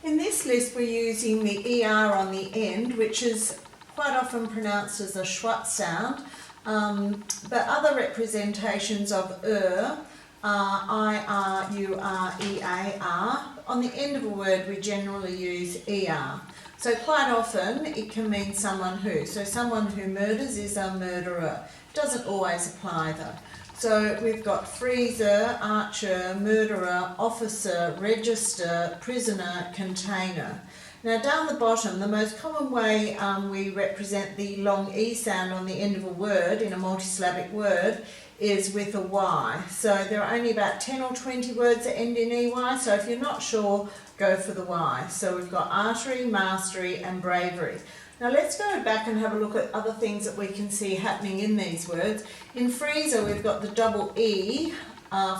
In this list we're using the ER on the end, which is quite often pronounced as a schwat sound, but other representations of are I, R, U, R, E, A, R. On the end of a word we generally use ER. So quite often it can mean someone who. So someone who murders is a murderer. Doesn't always apply though. So we've got freezer, archer, murderer, officer, register, prisoner, container. Now down the bottom, the most common way we represent the long E sound on the end of a word in a multisyllabic word is with a Y. So there are only about 10 or 20 words that end in EY, so if you're not sure, go for the Y. So we've got artery, mastery and bravery. Now let's go back and have a look at other things that we can see happening in these words. In freezer we've got the double E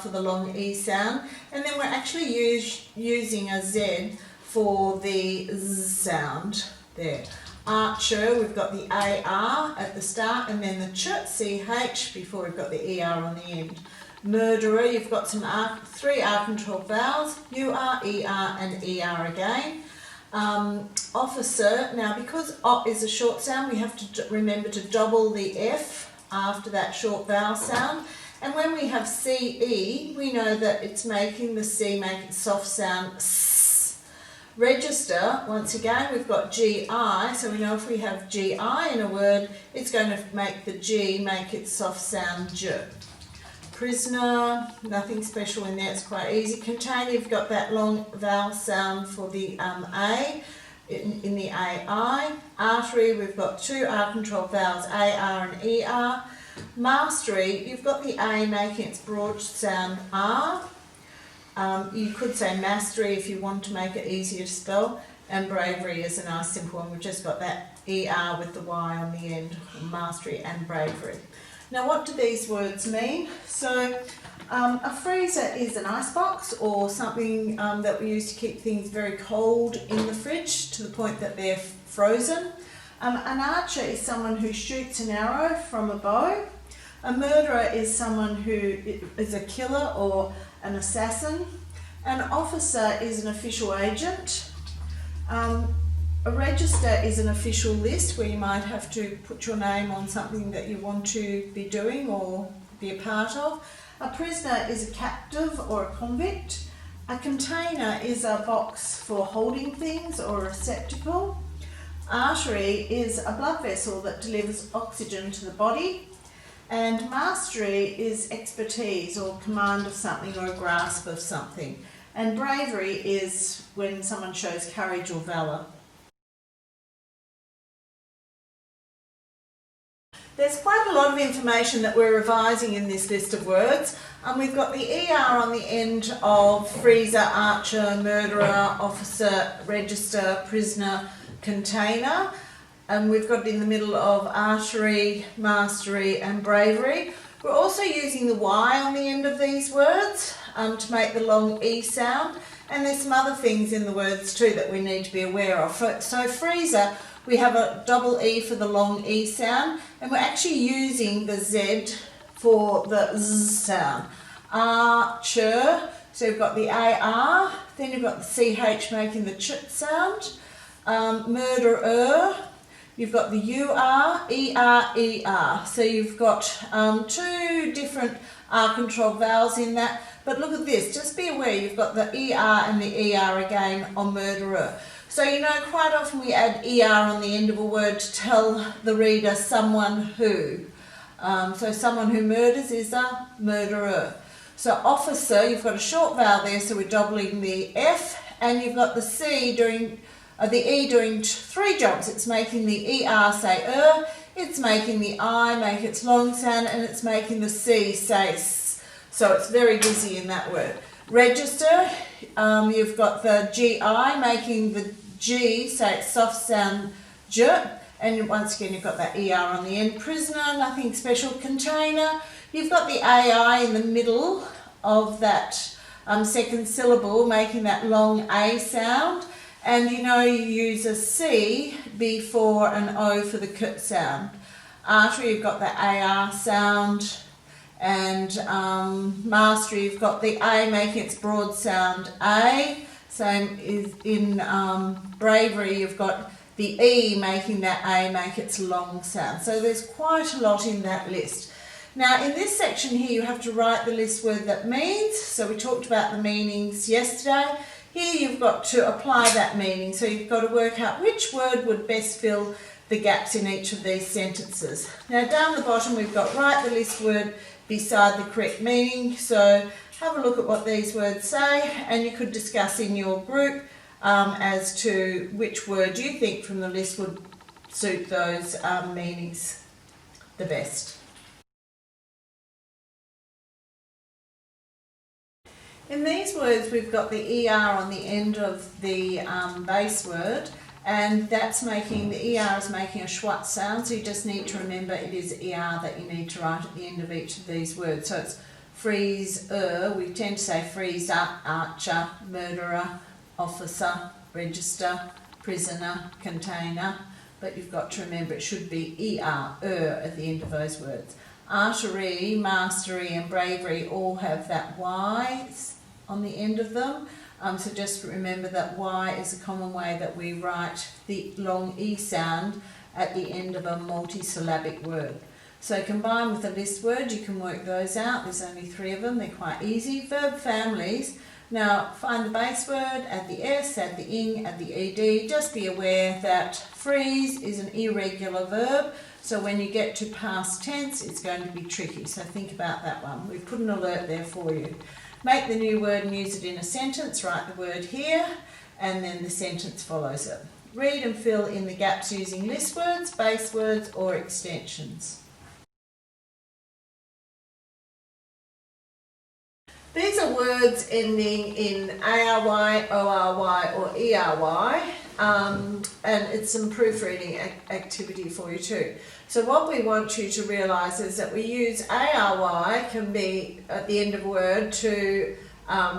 for the long E sound, and then we're actually using a Z for the Z sound there. Archer, we've got the AR at the start and then the CH before we've got the ER on the end. Murderer, you've got some three R controlled vowels, UR, ER and ER again. Officer, now because O is a short sound, we have to remember to double the F after that short vowel sound. And when we have CE, we know that it's making the C make its soft sound S. Register, once again, we've got GI, so we know if we have GI in a word, it's going to make the G make its soft sound J. Prisoner, nothing special in there, it's quite easy. Container, you've got that long vowel sound for the A in the AI. Artery, we've got two R controlled vowels, AR and ER. Mastery, you've got the A making its broad sound R. You could say mastery if you want to make it easier to spell, and bravery is a nice simple one. We've just got that ER with the Y on the end, mastery and bravery. Now what do these words mean? So a freezer is an icebox or something that we use to keep things very cold in the fridge to the point that they're frozen. An archer is someone who shoots an arrow from a bow. A murderer is someone who is a killer or an assassin. An officer is an official agent. A register is an official list where you might have to put your name on something that you want to be doing or be a part of. A prisoner is a captive or a convict. A container is a box for holding things or a receptacle. Artery is a blood vessel that delivers oxygen to the body. And mastery is expertise or command of something or a grasp of something. And bravery is when someone shows courage or valour. There's quite a lot of information that we're revising in this list of words. We've got the ER on the end of freezer, archer, murderer, officer, register, prisoner, container. And we've got it in the middle of artery, mastery and bravery. We're also using the Y on the end of these words to make the long E sound. And there's some other things in the words too that we need to be aware of. So freezer, we have a double E for the long E sound, and we're actually using the Z for the Z sound. Archer, so we've got the AR, then you've got the CH making the ch sound. Murderer, you've got the UR, ER. So you've got two different R controlled vowels in that. But look at this, just be aware you've got the ER and the ER again on murderer. So you know quite often we add ER on the end of a word to tell the reader someone who. So someone who murders is a murderer. So officer, you've got a short vowel there, so we're doubling the F, and you've got the C doing the E doing three jobs. It's making the ER say it's making the I make its long sound, and it's making the C say S. So it's very busy in that word. Register, you've got the GI making the G say its soft sound J, and once again you've got that ER on the end. Prisoner, nothing special. Container, you've got the AI in the middle of that second syllable making that long A sound. And you know you use a C before an O for the K sound. Artery, you've got the AR sound. And mastery, you've got the A making its broad sound A. Same is in bravery, you've got the E making that A make its long sound. So there's quite a lot in that list. Now in this section here you have to write the list word that means. So we talked about the meanings yesterday. Here you've got to apply that meaning. So you've got to work out which word would best fill the gaps in each of these sentences. Now down the bottom we've got write the list word beside the correct meaning. So have a look at what these words say, and you could discuss in your group as to which word you think from the list would suit those meanings the best. In these words we've got the ER on the end of the base word, and that's making, the ER is making a schwat sound, so you just need to remember it is ER that you need to write at the end of each of these words. So it's freezer, we tend to say freezer, archer, murderer, officer, register, prisoner, container, but you've got to remember it should be ER, at the end of those words. Artery, mastery and bravery all have that Y on the end of them. So just remember that Y is a common way that we write the long E sound at the end of a multisyllabic word. So combined with a list word, you can work those out. There's only 3 of them, they're quite easy. Verb families. Now find the base word, add the S, add the ing, add the ed. Just be aware that freeze is an irregular verb, so when you get to past tense it's going to be tricky, so think about that one. We've put an alert there for you. Make the new word and use it in a sentence. Write the word here and then the sentence follows it. Read and fill in the gaps using list words, base words or extensions. These are words ending in ARY, ORY or ERY, and it's some proofreading activity for you too. So what we want you to realise is that we use ARY, can be at the end of a word to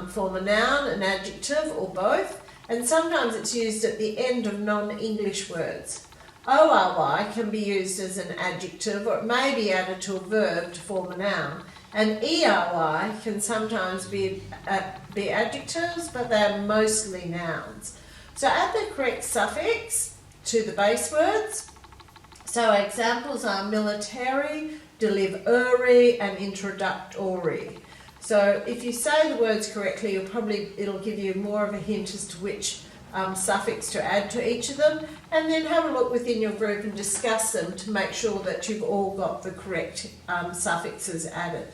form a noun, an adjective or both, and sometimes it's used at the end of non-English words. ORY can be used as an adjective, or it may be added to a verb to form a noun. And ERY can sometimes be adjectives, but they're mostly nouns. So add the correct suffix to the base words. So examples are military, delivery and introductory. So if you say the words correctly, it'll give you more of a hint as to which suffix to add to each of them, and then have a look within your group and discuss them to make sure that you've all got the correct suffixes added.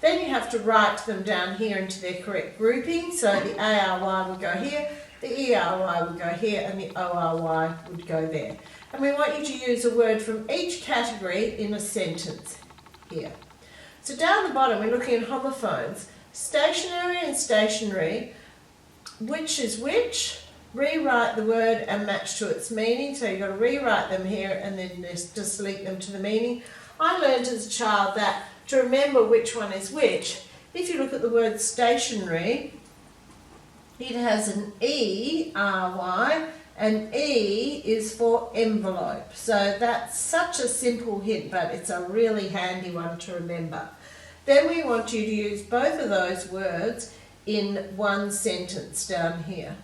Then you have to write them down here into their correct grouping, so the ARY would go here, the ERY would go here and the ORY would go there. And we want you to use a word from each category in a sentence here. So down the bottom we're looking at homophones. Stationary and stationary, which is which, rewrite the word and match to its meaning. So you've got to rewrite them here and then just link them to the meaning. I learned as a child that to remember which one is which, if you look at the word stationary, it has an E-R-Y, and E is for envelope. So that's such a simple hint, but it's a really handy one to remember. Then we want you to use both of those words in one sentence down here.